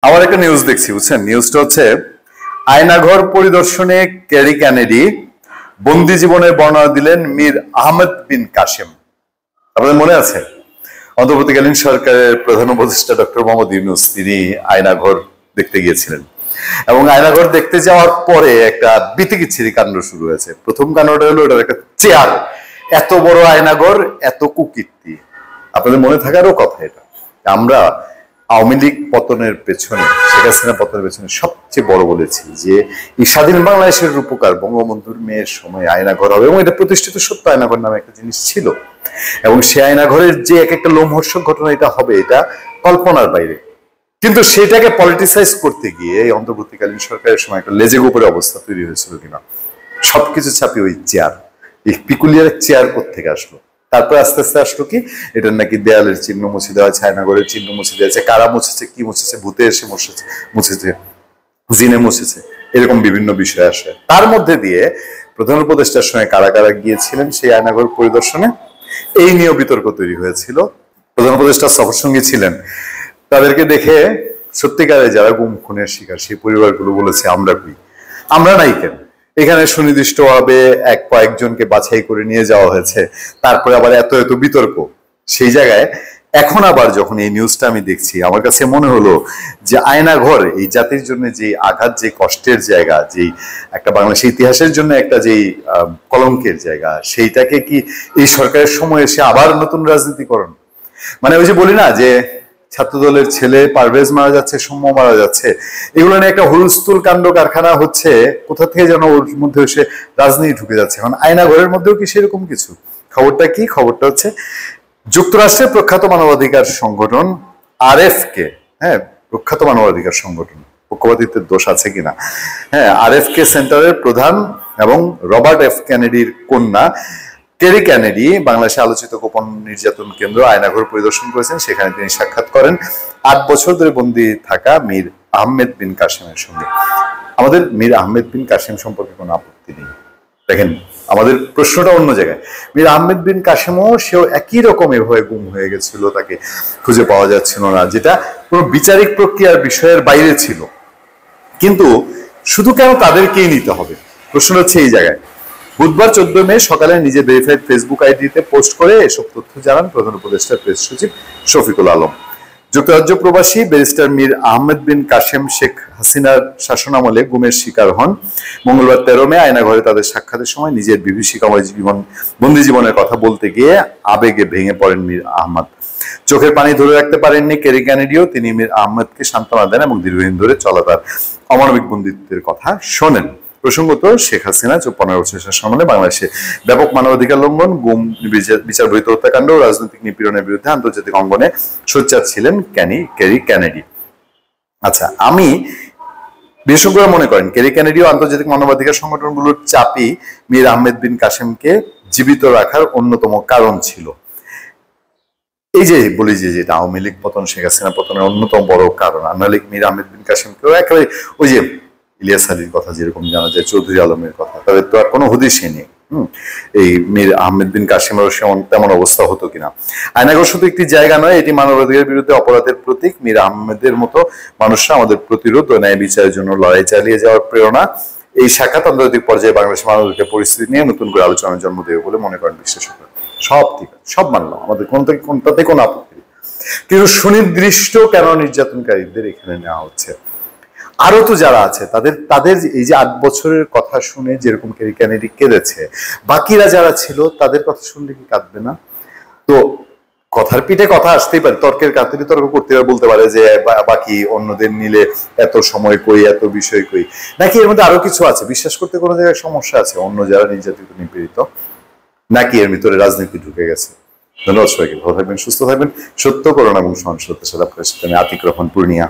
আমার একটা নিউজ দেখছি, বুঝছেন? নিউজটা হচ্ছে আয়নাঘর পরিদর্শনে ক্যারি কেনেডি বন্দি জীবনের বর্ণনা দিলেন মীর আহমেদ বিন কাসেম। আপনাদের মনে আছে অন্তর্বর্তীকালীন সরকারের প্রধান উপদেষ্টা ডক্টর মোহাম্মদ ইউনূস তিনি আয়নাঘর দেখতে গিয়েছিলেন এবং আয়নাঘর দেখতে যাওয়ার পরে একটা বিতিকিচ্ছিরি কাণ্ড শুরু হয়েছে। প্রথম কাণ্ডটা হলো ওটার একটা চেয়ার, এত বড় আয়নাঘর, এত কুকীর্তি। আপনাদের মনে থাকারও কথা এটা। আমরা আওয়ামী লীগ পতনের পেছনে, শেখ হাসিনা পতনের পেছনে সবচেয়ে বড় বলেছি যে এই স্বাধীন বাংলাদেশের রূপকার বঙ্গবন্ধুর মেয়ের সময় আয়নাঘর হবে, এবং এটা প্রতিষ্ঠিত সত্য আয়নাঘর নামে একটা জিনিস ছিল, এবং সে আয়নাঘরের যে এক একটা লোমহর্ষক ঘটনা এটা হবে, এটা কল্পনার বাইরে। কিন্তু সেটাকে পলিটিসাইজ করতে গিয়ে এই অন্তর্বর্তীকালীন সরকারের সময় একটা লেজে গোপরে অবস্থা তৈরি হয়েছিল কিনা, সবকিছু ছাপিয়ে ওই চেয়ার, এই পিকুলিয়ার চেয়ার কোত্থেকে আসলো। তারপর আস্তে আস্তে আসলো কি, এটার নাকি দেয়ালের চিহ্ন মুছে দেওয়া আছে, আয়নাঘরের চিহ্ন মুছে দেওয়া আছে, কারা মুছেছে, কি মুছেছে, ভূতে এসে মুছেছে, জিনে মুছেছে, এরকম বিভিন্ন বিষয় আসে। তার মধ্যে দিয়ে প্রধান উপদেষ্টার সঙ্গে কারা কারা গিয়েছিলেন সেই আয়নাঘর পরিদর্শনে, এই নিয়ে বিতর্ক তৈরি হয়েছিল। প্রধান উপদেষ্টা সফর সঙ্গী ছিলেন, তাদেরকে দেখে সত্যিকারে যারা গুম খুনের শিকার সেই পরিবারগুলো বলেছে আমরা কি, আমরা নাই কেন, এখানে সুনির্দিষ্টভাবে কয়েকজনকে বাছাই করে নিয়ে যাওয়া হয়েছে, তারপরে আবার এত এত বিতর্ক। সেই জায়গায় এখন আবার যখন এই নিউজটা আমি দেখছি, আমার কাছে মনে হলো যে আয়নাঘর এই জাতির জন্য যে আঘাত, যে কষ্টের জায়গা, যেই একটা বাংলাদেশের ইতিহাসের জন্য একটা যেই কলঙ্কের জায়গা, সেইটাকে কি এই সরকারের সময় এসে আবার নতুন রাজনীতিকরণ, মানে ওই যে বলি না যে ছাত্রদলের ছেলে পারভেজ মারা যাচ্ছে, সৌম্য মারা যাচ্ছে, এগুলো নিয়ে একটা হুলস্থুল কাণ্ড কারখানা হচ্ছে, কোথা থেকে যেন ওর মধ্যে এসে রাজনীতি ঢুকে যাচ্ছে। এখন আয়নাঘরের মধ্যেও কি সেরকম কিছু? খবরটা কি? খবরটা হচ্ছে যুক্তরাষ্ট্রের প্রখ্যাত মানবাধিকার সংগঠন RFK, হ্যাঁ, প্রখ্যাত মানবাধিকার সংগঠন, পক্ষপাতিত্বের দোষ আছে কিনা, হ্যাঁ, RFK সেন্টারের প্রধান এবং রবার্ট এফ কেনেডির কন্যা ক্যারি কেনেডি বাংলাদেশে আলোচিত গোপন নির্যাতন কেন্দ্র আয়নাঘর পরিদর্শন করেছেন। সেখানে তিনি সাক্ষাৎ করেন 8 বছর ধরে বন্দী থাকা মীর আহমেদ বিন কাসেমের সঙ্গে। আমাদের মীর আহমেদ বিন কাসেম সম্পর্কে কোনো আপত্তি নেই, দেখেন আমাদের প্রশ্নটা অন্য জায়গায়। মীর আহমেদ বিন কাসেমও সেও একই রকম এভাবে গুম হয়ে গেছিল, তাকে খুঁজে পাওয়া যাচ্ছিল না, যেটা কোনো বিচারিক প্রক্রিয়ার বিষয়ের বাইরে ছিল। কিন্তু শুধু কেন তাদেরকেই নিতে হবে, প্রশ্ন হচ্ছে এই জায়গায়। বুধবার 14 মে সকালে নিজের ভেরিফাইড ফেসবুক আইডিতে পোস্ট করে এসব তথ্য জানান প্রধান উপদেষ্টা প্রেস সচিব শফিকুল আলম। যুক্তরাজ্য প্রবাসী ব্যারিস্টার মীর আহমেদ বিন কাসেম শেখ হাসিনার শাসনামলে গুমের শিকার হন। মঙ্গলবার 13 মে আয়নাঘরে তাদের সাক্ষাতের সময় নিজের বিভীষিকাময় বন্দী জীবনের কথা বলতে গিয়ে আবেগে ভেঙে পড়েন মীর আহমদ। চোখের পানি ধরে রাখতে পারেননি ক্যারি কেনেডিও। তিনি মীর আহমেদকে সান্ত্বনা দেন এবং দীর্ঘদিন ধরে চলা তার অমানবিক বন্দিত্বের কথা শোনেন। প্রসঙ্গত, শেখ হাসিনা 15 বছর শাসনামলে বাংলাদেশে ব্যাপক মানবাধিকার লঙ্ঘন, গুম, বিচার বহির্ভূত হত্যাকাণ্ড ও রাজনৈতিক নিপীড়নের বিরুদ্ধে আন্তর্জাতিক অঙ্গনে সোচ্চার ছিলেন ক্যারি কেনেডি। আচ্ছা, আমি বিশেষজ্ঞরা মনে করেন ক্যারি কেনেডি ও আন্তর্জাতিক মানবাধিকার সংগঠনগুলোর চাপই মীর আহমেদ বিন কাসেমকে জীবিত রাখার অন্যতম কারণ ছিল। এই যে বলি যে যেটা আওয়ামী লীগ পতন, শেখ হাসিনা পতনের অন্যতম বড় কারণ, আওয়ামী লীগ মীর আহমেদ বিন কাসেমকেও একেবারে ওই যে ইলিয়াস আলীর কথা যেরকম জানা যায়, চৌধুরী আলমের কথা, তাদের তো আর কোনো হদিশই নেই এই মীর আহমেদ বিন কাসেমেরও তেমন অবস্থা হতো কিনা। আয়নাঘর শুধু একটি জায়গা নয়, এটি মানবাধিকারের বিরুদ্ধে অপরাধের প্রতীক। মীর আহমেদের মতো মানুষরা আমাদের প্রতিরোধ ও ন্যায় বিচারের জন্য লড়াই চালিয়ে যাওয়ার প্রেরণা। এই সাক্ষাৎ আন্তর্জাতিক পর্যায়ে বাংলাদেশ মানবাধিকার পরিস্থিতি নিয়ে নতুন করে আলোচনার জন্ম দেবে বলে মনে করেন বিশ্লেষকরা। সব ঠিক আছে, সব মানলাম, আমাদের কোনটাতে কোনো আপত্তি নেই, কিন্তু সুনির্দিষ্ট কেন নির্যাতনকারীদের এখানে নেওয়া হচ্ছে? আরো তো যারা আছে তাদের এই যে 8 বছরের কথা শুনে যেরকম ক্যারি কেনেডি কেঁদেছে, বাকিরা যারা ছিল তাদের কথা শুনলে কি কাঁদবে না? তো কথার পিঠে কথা আসতেই পারে, তর্কের কাতরি তর্ক করতে বলতে পারে যে বাকি অন্যদের নিলে এত সময় কই, এত বিষয় কই, নাকি এর মধ্যে আরো কিছু আছে, বিশ্বাস করতে কোনো জায়গায় সমস্যা আছে অন্য যারা নির্যাতিত নিপীড়িত, নাকি এর ভিতরে রাজনীতি ঢুকে গেছে? ধন্যবাদ সবাইকে, ভালো থাকবেন, সুস্থ থাকবেন, সত্য করুন এবং সহনশীলতার সাথে আপনার সাথে আমি আতিক রহমান, পূর্ণিয়া।